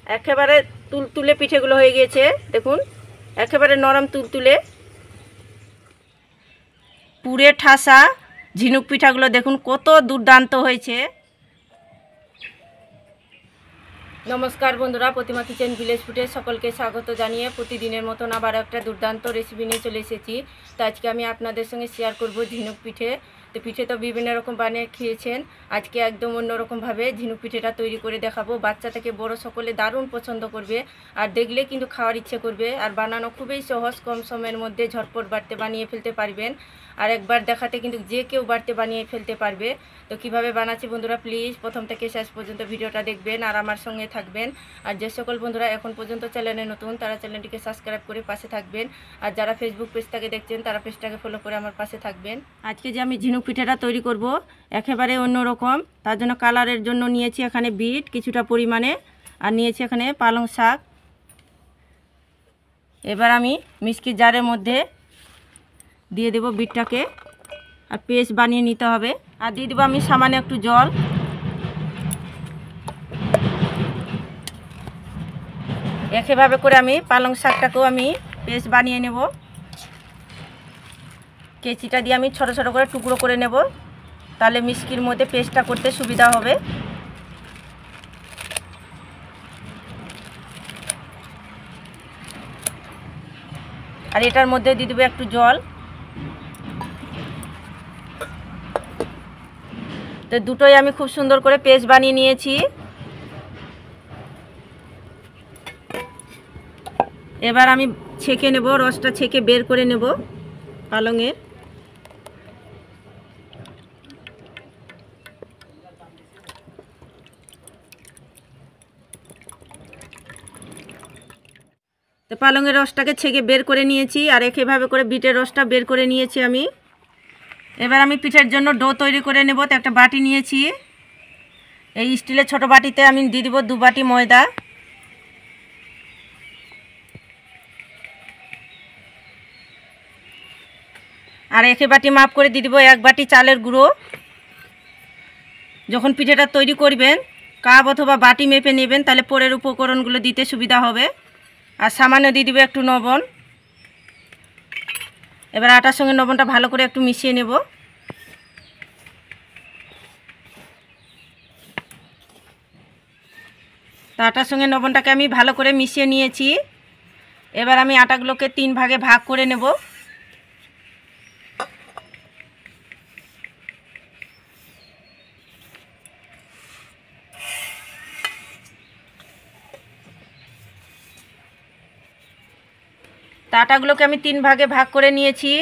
একেবারে তুলতুলে পিঠেগুলো হয়ে গিয়েছে, দেখুন একেবারে নরম তুলতুলে। পুরে ঠাসা ঝিনুক পিঠাগুলো দেখুন কত দুর্দান্ত হয়েছে। নমস্কার বন্ধুরা, প্রতিমা কিচেন ভিলেজ ফুডে সকলকে স্বাগত জানিয়ে প্রতিদিনের মতন আবার একটা দুর্দান্ত রেসিপি নিয়ে চলে এসেছি। তো আজকে আমি আপনাদের সঙ্গে শেয়ার করব ঝিনুক পিঠে। তো পিঠে তো বিভিন্ন রকম বানিয়ে খেয়েছেন, আজকে একদম অন্যরকমভাবে ঝিনুক পিঠেটা তৈরি করে দেখাবো। বাচ্চা থেকে বড় সকলে দারুণ পছন্দ করবে, আর দেখলে কিন্তু খাওয়ার ইচ্ছে করবে। আর বানানো খুবই সহজ, কম সময়ের মধ্যে ঝটপট বাড়তে বানিয়ে ফেলতে পারবেন। আর একবার দেখাতে কিন্তু যে কেউ বাড়তে বানিয়ে ফেলতে পারবে। তো কিভাবে বানাচ্ছি বন্ধুরা, প্লিজ প্রথম থেকে শেষ পর্যন্ত ভিডিওটা দেখবেন আর আমার সঙ্গে থাকবেন। আর যে সকল বন্ধুরা এখন পর্যন্ত চ্যানেলে নতুন, তারা চ্যানেলটিকে সাবস্ক্রাইব করে পাশে থাকবেন। আর যারা ফেসবুক পেজটাকে দেখছেন তারা পেজটাকে ফলো করে আমার পাশে থাকবেন। আজকে যে আমি ঝিনুক পিঠাটা তৈরি করব একেবারে অন্যরকম, তার জন্য কালারের জন্য নিয়েছি এখানে বিট কিছুটা পরিমাণে, আর নিয়েছি এখানে পালং শাক। এবার আমি মিক্সির জারের মধ্যে দিয়ে দেব বিটটাকে, আর পেস্ট বানিয়ে নিতে হবে। আর দিয়ে দেবো আমি সামান্য একটু জল। একইভাবে করে আমি পালং শাকটাকেও আমি পেস্ট বানিয়ে নেব। কেচিটা দিয়ে আমি ছোট ছোট করে টুকরো করে নেব, তাহলে মিষ্টির মধ্যে পেস্টটা করতে সুবিধা হবে। আর এটার মধ্যে দিয়ে দেবো একটু জল। তো দুটোই আমি খুব সুন্দর করে পেস্ট বানিয়ে নিয়েছি। এবার আমি ছেঁকে নেব, রসটা ছেঁকে বের করে নেব পালংয়ের। তো পালংয়ের রসটাকে ছেঁকে বের করে নিয়েছি, আর একইভাবে করে বিটের রসটা বের করে নিয়েছি আমি। এবার আমি পিঠের জন্য ডো তৈরি করে নেব। তো একটা বাটি নিয়েছি, এই স্টিলের ছোট বাটিতে আমি দিয়ে দেবো 2 বাটি ময়দা। আর একই বাটি মাপ করে দিয়ে দেবো 1 বাটি চালের গুঁড়ো। যখন পিঠেটা তৈরি করবেন কাপ অথবা বাটি মেপে নেবেন, তাহলে পরের উপকরণগুলো দিতে সুবিধা হবে। আর সামান্য দিয়ে দেবো একটু লবণ। এবার আটার সঙ্গে লবণটা ভালো করে একটু মিশিয়ে নেব। তো আটার সঙ্গে লবণটাকে আমি ভালো করে মিশিয়ে নিয়েছি। এবার আমি আটাগুলোকে 3 ভাগে ভাগ করে নেব। তো আটাগুলোকে আমি 3 ভাগে ভাগ করে নিয়েছি।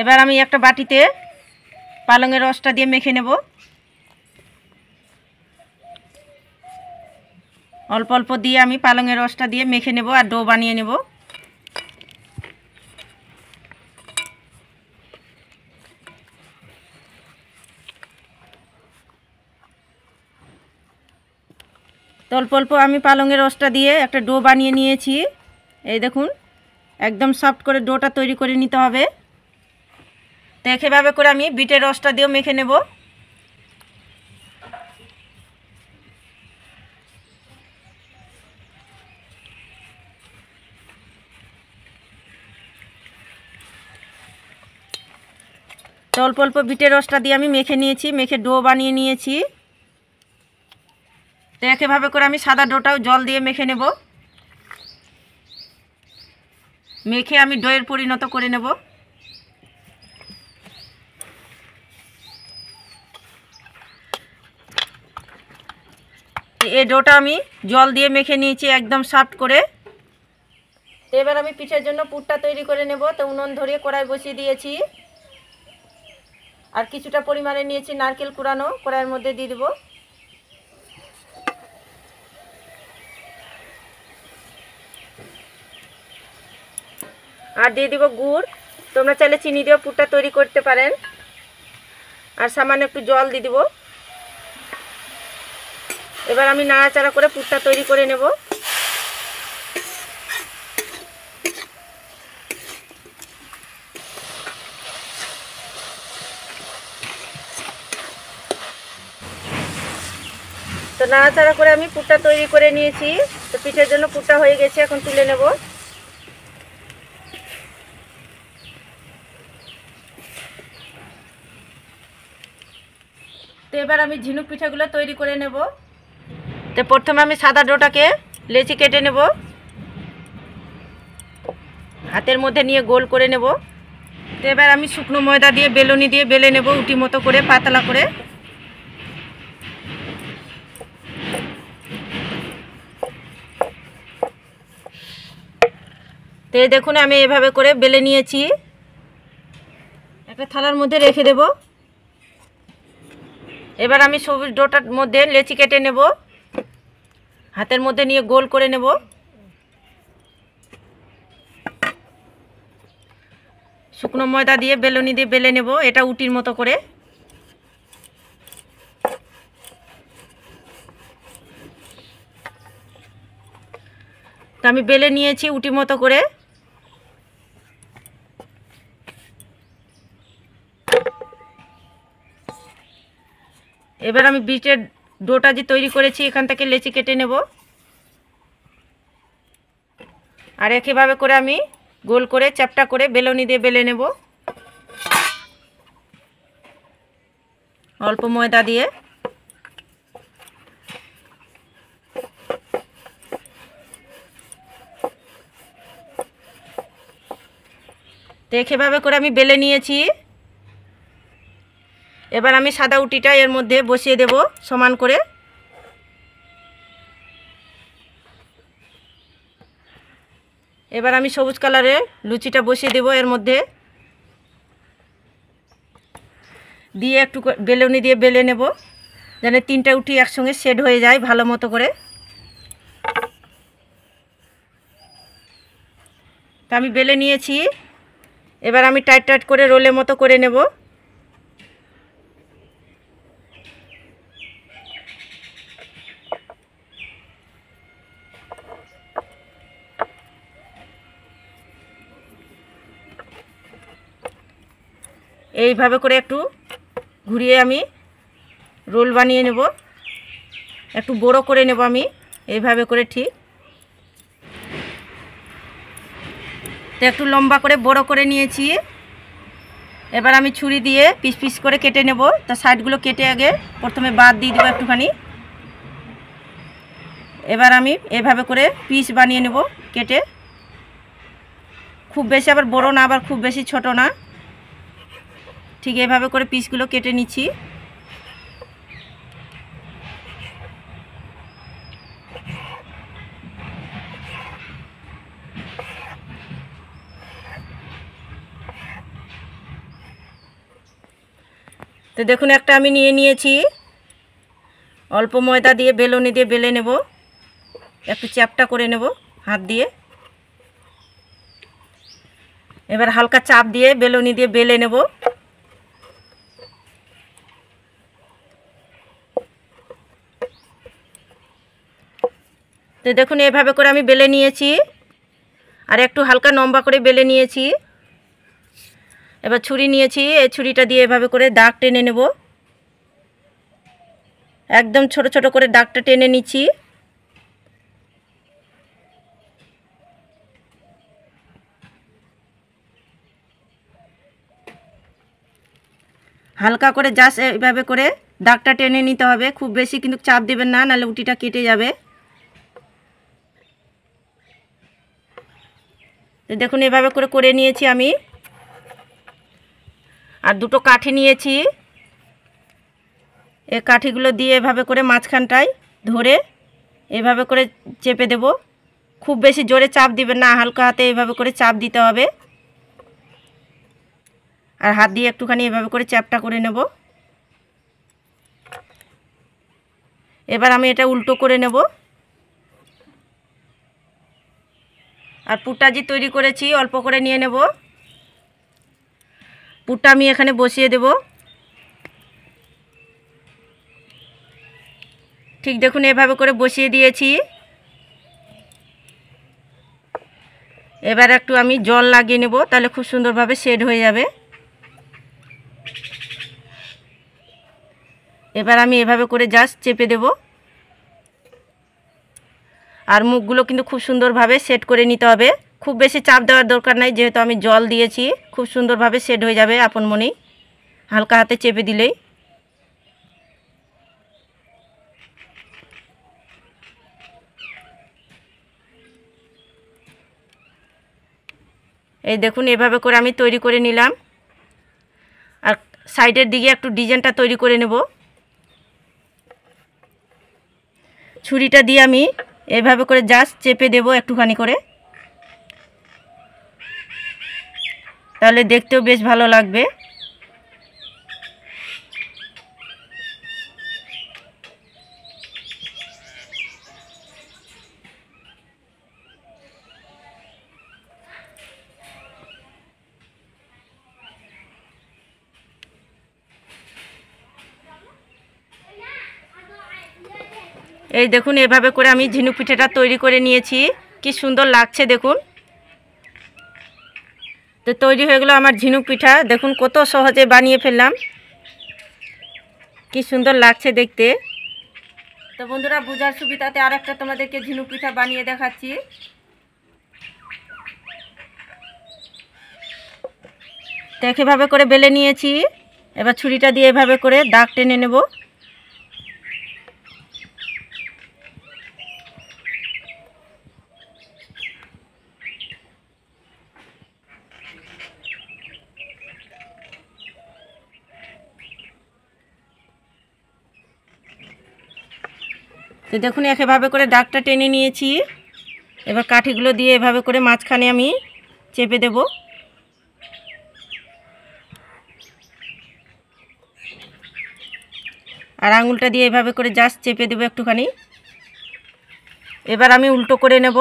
এবার আমি একটা বাটিতে পালংয়ের রসটা দিয়ে মেখে নেব। অল্প অল্প দিয়ে আমি পালংয়ের রসটা দিয়ে মেখে নেব আর ডো বানিয়ে নেব। তো অল্প অল্প আমি পালংয়ের রসটা দিয়ে একটা ডো বানিয়ে নিয়েছি। এই দেখুন একদম সফট করে ডোটা তৈরি করে নিতে হবে। তো একইভাবে করে আমি বিটের রসটা দিয়েও মেখে নেব। তো অল্প অল্প বিটের রসটা দিয়ে আমি মেখে নিয়েছি, মেখে ডো বানিয়ে নিয়েছি। তো একইভাবে করে আমি সাদা ডোটাও জল দিয়ে মেখে নেব। মেখে আমি ডোয়ের পরিণত করে নেব। এই ডোটা আমি জল দিয়ে মেখে নিয়েছি একদম সফট করে। তো এবার আমি পিঠের জন্য পুরটা তৈরি করে নেব। তো উনুন ধরিয়ে কড়াই বসিয়ে দিয়েছি, আর কিছুটা পরিমাণে নিয়েছি নারকেল কুড়ানো, কড়াইয়ের মধ্যে দিয়ে দেব। আর দিয়ে দিব গুড়, তোমরা চাইলে চিনি দিয়েও পুরটা তৈরি করতে পারেন। আর সামান্য একটু জল দিয়ে দেব। এবার আমি নাড়াচাড়া করে পুরটা তৈরি করে নেব। তো নাড়াচাড়া করে আমি পুরটা তৈরি করে নিয়েছি। তো পিঠের জন্য পুরটা হয়ে গেছে, এখন তুলে নেব। তো এবার আমি ঝিনুক পিঠাগুলো তৈরি করে নেব। তো প্রথমে আমি সাদা ডোটাকে লেচি কেটে নেব, হাতের মধ্যে নিয়ে গোল করে নেব। তো এবার আমি শুকনো ময়দা দিয়ে বেলুনি দিয়ে বেলে নেব উটি মতো করে, পাতলা করে। তো দেখুন আমি এভাবে করে বেলে নিয়েছি, একটা থালার মধ্যে রেখে দেব। এবার আমি সবুজ ডোটার মধ্যে লেচি কেটে নেব, হাতের মধ্যে নিয়ে গোল করে নেব। শুকনো ময়দা দিয়ে বেলুনি দিয়ে বেলে নেব, এটা উটির মতো করে। তো আমি বেলে নিয়েছি উটি মতো করে। এবার আমি বিটের ডোটা যে তৈরি করেছি এখান থেকে লেচি কেটে নেব, আর একইভাবে করে আমি গোল করে চ্যাপটা করে বেলুনি দিয়ে বেলে নেব, অল্প ময়দা দিয়ে। তো একইভাবে করে আমি বেলে নিয়েছি। এবার আমি সাদা উটিটা এর মধ্যে বসিয়ে দেব সমান করে। এবার আমি সবুজ কালারের লুচিটা বসিয়ে দেব এর মধ্যে, দিয়ে একটু বেলুনি দিয়ে বেলে নেব, যেন তিনটা উটি একসঙ্গে সেট হয়ে যায় ভালো মতো করে। তা আমি বেলে নিয়েছি। এবার আমি টাইট টাইট করে রোলের মতো করে নেব। এইভাবে করে একটু ঘুরিয়ে আমি রোল বানিয়ে নেব, একটু বড় করে নেব আমি এইভাবে করে। ঠিক তো একটু লম্বা করে বড় করে নিয়েছি। এবার আমি ছুরি দিয়ে পিস পিস করে কেটে নেব। তা সাইডগুলো কেটে আগে প্রথমে বাদ দিয়ে দেবো একটুখানি। এবার আমি এভাবে করে পিস বানিয়ে নেব কেটে, খুব বেশি আবার বড় না আবার খুব বেশি ছোট না, ঠিক এভাবে করে পিসগুলো কেটে নিচ্ছি। তো দেখুন একটা আমি নিয়ে নিয়েছি, অল্প ময়দা দিয়ে বেলুনি দিয়ে বেলে নেব, একটু চ্যাপটা করে নেব হাত দিয়ে। এবার হালকা চাপ দিয়ে বেলুনি দিয়ে বেলে নেব। তো দেখুন এভাবে করে আমি বেলে নিয়েছি, আর একটু হালকা লম্বা করে বেলে নিয়েছি। এবার ছুরি নিয়েছি, এই ছুরিটা দিয়ে এভাবে করে দাগ টেনে নেব, একদম ছোট ছোট করে দাগটা টেনে নিচ্ছি। হালকা করে জাস্ট এইভাবে করে দাগটা টেনে নিতে হবে, খুব বেশি কিন্তু চাপ দেবেন না, নাহলে উটিটা কেটে যাবে। তো দেখুন এভাবে করে করে নিয়েছি আমি। আর দুটো কাঠি নিয়েছি, এই কাঠিগুলো দিয়ে এভাবে করে মাঝখানটায় ধরে এভাবে করে চেপে দেব। খুব বেশি জোরে চাপ দিবেন না, হালকা হাতে এভাবে করে চাপ দিতে হবে। আর হাত দিয়ে একটুখানি এভাবে করে চ্যাপটা করে নেব। এবার আমি এটা উল্টো করে নেব। আর পুরটা যে তৈরি করেছি অল্প করে নিয়ে নেব, পুরটা আমি এখানে বসিয়ে দেব। ঠিক দেখুন এভাবে করে বসিয়ে দিয়েছি। এবার একটু আমি জল লাগিয়ে নেব, তাহলে খুব সুন্দরভাবে সেট হয়ে যাবে। এবার আমি এভাবে করে জাস্ট চেপে দেব, আর মুখগুলো কিন্তু খুব সুন্দরভাবে সেট করে নিতে হবে। খুব বেশি চাপ দেওয়ার দরকার নাই, যেহেতু আমি জল দিয়েছি। খুব সুন্দরভাবে সেট হয়ে যাবে আপন মনেই, হালকা হাতে চেপে দিলেই। এই দেখুন, এভাবে করে আমি তৈরি করে নিলাম। আর সাইডের দিকে একটু ডিজাইনটা তৈরি করে নেব। ছুরিটা দিয়ে আমি এভাবে করে জাস্ট চেপে দেব একটুখানি করে, তাহলে দেখতেও বেশ ভালো লাগবে। এই দেখুন, এভাবে করে আমি ঝিনুক পিঠাটা তৈরি করে নিয়েছি। কি সুন্দর লাগছে দেখুন। তো তৈরি হয়ে গেল আমার ঝিনুক পিঠা। দেখুন কত সহজে বানিয়ে ফেললাম, কি সুন্দর লাগছে দেখতে। তো বন্ধুরা, বোঝার সুবিধাতে আরেকটা তোমাদেরকে ঝিনুক পিঠা বানিয়ে দেখাচ্ছি। তো এভাবে করে বেলে নিয়েছি। এবার ছুরিটা দিয়ে এভাবে করে দাগ টেনে নেব। তো দেখুন, এভাবে করে দাগটা টেনে নিয়েছি। এবার কাঠিগুলো দিয়ে এভাবে করে মাঝখানে আমি চেপে দেব। আর আঙুলটা দিয়ে এভাবে করে জাস্ট চেপে দেব একটুখানি। এবার আমি উল্টো করে নেব।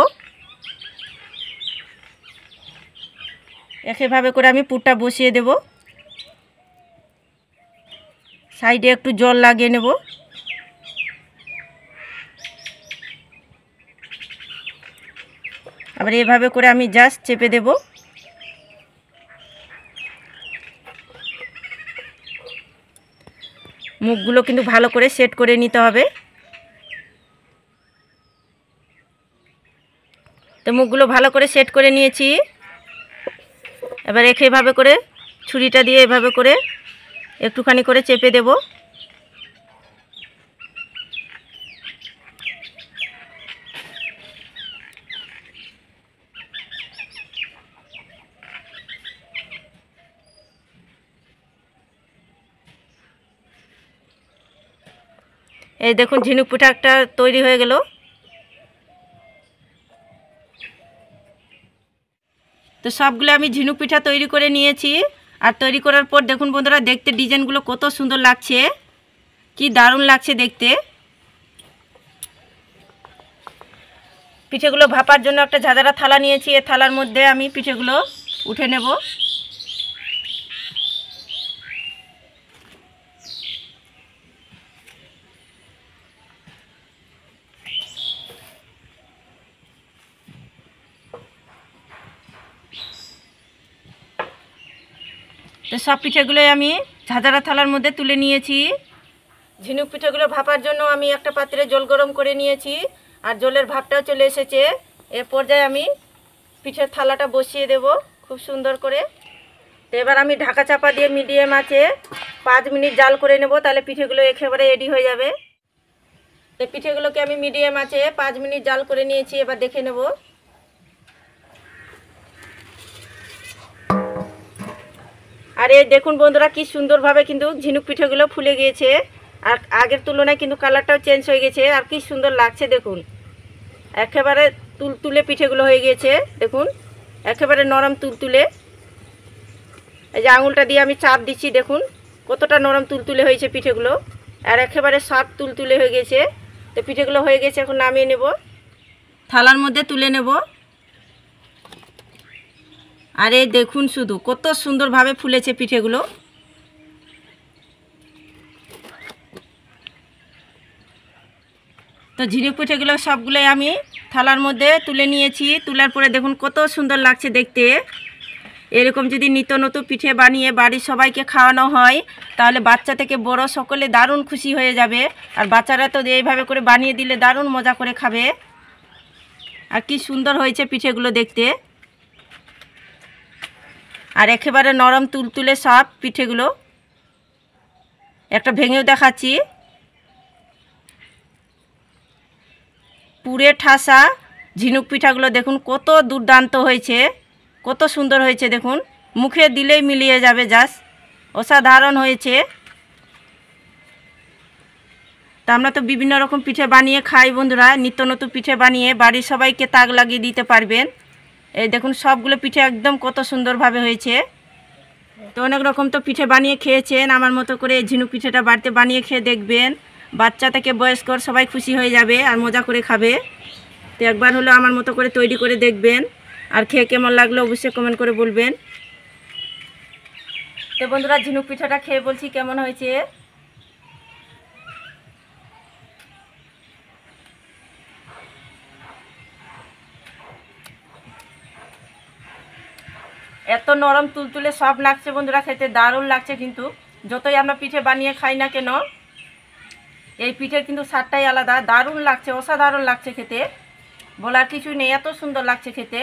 এভাবে করে আমি পুরটা বসিয়ে দেব। সাইডে একটু জল লাগিয়ে নেব। আবার এভাবে করে আমি জাস্ট চেপে দেব। মুখগুলো কিন্তু ভালো করে সেট করে নিতে হবে। তো মুখগুলো ভালো করে সেট করে নিয়েছি। এবার এভাবে করে ছুরিটা দিয়ে এভাবে করে একটুখানি করে চেপে দেব। এই দেখুন, ঝিনুক পিঠা একটা তৈরি হয়ে গেল। তো সবগুলো আমি ঝিনুক পিঠা তৈরি করে নিয়েছি। আর তৈরি করার পর দেখুন বন্ধুরা, দেখতে ডিজাইনগুলো কত সুন্দর লাগছে, কি দারুণ লাগছে দেখতে। পিঠেগুলো ভাপার জন্য একটা ঝাঁঝরা থালা নিয়েছি। এই থালার মধ্যে আমি পিঠেগুলো উঠে নেব। তো সব পিঠেগুলোই আমি ঝাঁঝরা থালার মধ্যে তুলে নিয়েছি। ঝিনুক পিঠেগুলো ভাপার জন্য আমি একটা পাত্রে জল গরম করে নিয়েছি। আর জলের ভাপটাও চলে এসেছে। এ পর্যায়ে আমি পিঠের থালাটা বসিয়ে দেব খুব সুন্দর করে। তো এবার আমি ঢাকা চাপা দিয়ে মিডিয়াম আঁচে 5 মিনিট জাল করে নেব, তাহলে পিঠেগুলো একেবারে রেডি হয়ে যাবে। তো পিঠেগুলোকে আমি মিডিয়াম আঁচে 5 মিনিট জাল করে নিয়েছি। এবার দেখে নেব। আর এই দেখুন বন্ধুরা, কি সুন্দরভাবে কিন্তু ঝিনুক পিঠেগুলো ফুলে গিয়েছে। আর আগের তুলনায় কিন্তু কালারটাও চেঞ্জ হয়ে গেছে। আর কি সুন্দর লাগছে দেখুন, একেবারে তুলতুলে পিঠেগুলো হয়ে গিয়েছে। দেখুন একেবারে নরম তুলতুলে। এই যে আঙুলটা দিয়ে আমি চাপ দিচ্ছি, দেখুন কতটা নরম তুলতুলে হয়েছে পিঠেগুলো। আর একেবারে সফট তুলতুলে হয়ে গেছে। তো পিঠেগুলো হয়ে গেছে, এখন নামিয়ে নেব, থালার মধ্যে তুলে নেব। আর এই দেখুন শুধু কত সুন্দরভাবে ফুলেছে পিঠেগুলো। তো ঝিনুক পিঠেগুলো সবগুলোই আমি থালার মধ্যে তুলে নিয়েছি। তোলার পরে দেখুন কত সুন্দর লাগছে দেখতে। এরকম যদি নিত্য নতুন পিঠে বানিয়ে বাড়ির সবাইকে খাওয়ানো হয়, তাহলে বাচ্চা থেকে বড় সকলে দারুণ খুশি হয়ে যাবে। আর বাচ্চারা তো এইভাবে করে বানিয়ে দিলে দারুণ মজা করে খাবে। আর কি সুন্দর হয়েছে পিঠেগুলো দেখতে। আর একেবারে নরম তুলতুলে সব পিঠেগুলো। একটা ভেঙেও দেখাচ্ছি। পুরে ঠাসা ঝিনুক পিঠাগুলো দেখুন কত দুর্দান্ত হয়েছে, কত সুন্দর হয়েছে দেখুন, মুখে দিলেই মিলিয়ে যাবে, জাস্ট অসাধারণ হয়েছে। তা আমরা তো বিভিন্ন রকম পিঠে বানিয়ে খাই বন্ধুরা, নিত্য নতুন পিঠে বানিয়ে বাড়ির সবাইকে তাক লাগিয়ে দিতে পারবেন। এই দেখুন সবগুলো পিঠে একদম কত সুন্দরভাবে হয়েছে। তো অনেক রকম তো পিঠে বানিয়ে খেয়েছেন, আমার মতো করে এই ঝিনুক পিঠেটা বাড়িতে বানিয়ে খেয়ে দেখবেন। বাচ্চা থেকে বয়স্কর সবাই খুশি হয়ে যাবে আর মজা করে খাবে। তো একবার হলো আমার মতো করে তৈরি করে দেখবেন, আর খেয়ে কেমন লাগলো অবশ্যই কমেন্ট করে বলবেন। তো বন্ধুরা ঝিনুক পিঠাটা খেয়ে বলছি কেমন হয়েছে। এত নরম তুলতুলে সব লাগছে বন্ধুরা, খেতে দারুণ লাগছে। কিন্তু যতই আমরা পিঠে বানিয়ে খাই না কেন, এই পিঠের কিন্তু স্বাদটাই আলাদা, দারুণ লাগছে, অসাধারণ লাগছে খেতে, বলার কিছু নেই, এত সুন্দর লাগছে খেতে।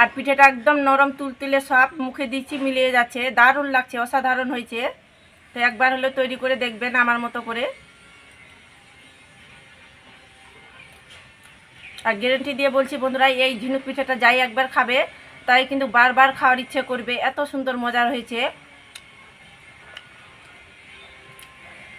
আর পিঠেটা একদম নরম তুলতুলে সব মুখে দিচ্ছি মিলিয়ে যাচ্ছে, দারুণ লাগছে, অসাধারণ হয়েছে। তো একবার হলে তৈরি করে দেখবেন আমার মতো করে। আর গ্যারেন্টি দিয়ে বলছি বন্ধুরা, এই ঝিনুক পিঠাটা যাই একবার খাবে তাই কিন্তু বারবার খাওয়ার ইচ্ছে করবে, এত সুন্দর মজার হয়েছে।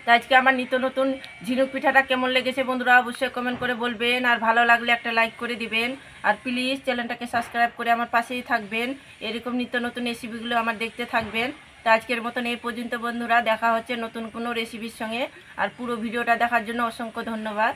তো আজকে আমার নিত্য নতুন ঝিনুক পিঠাটা কেমন লেগেছে বন্ধুরা অবশ্যই কমেন্ট করে বলবেন। আর ভালো লাগলে একটা লাইক করে দিবেন, আর প্লিজ চ্যানেলটাকে সাবস্ক্রাইব করে আমার পাশেই থাকবেন। এরকম নিত্য নতুন রেসিপিগুলো আমার দেখতে থাকবেন। তো আজকের মতন এই পর্যন্ত বন্ধুরা, দেখা হচ্ছে নতুন কোনো রেসিপির সঙ্গে। আর পুরো ভিডিওটা দেখার জন্য অসংখ্য ধন্যবাদ।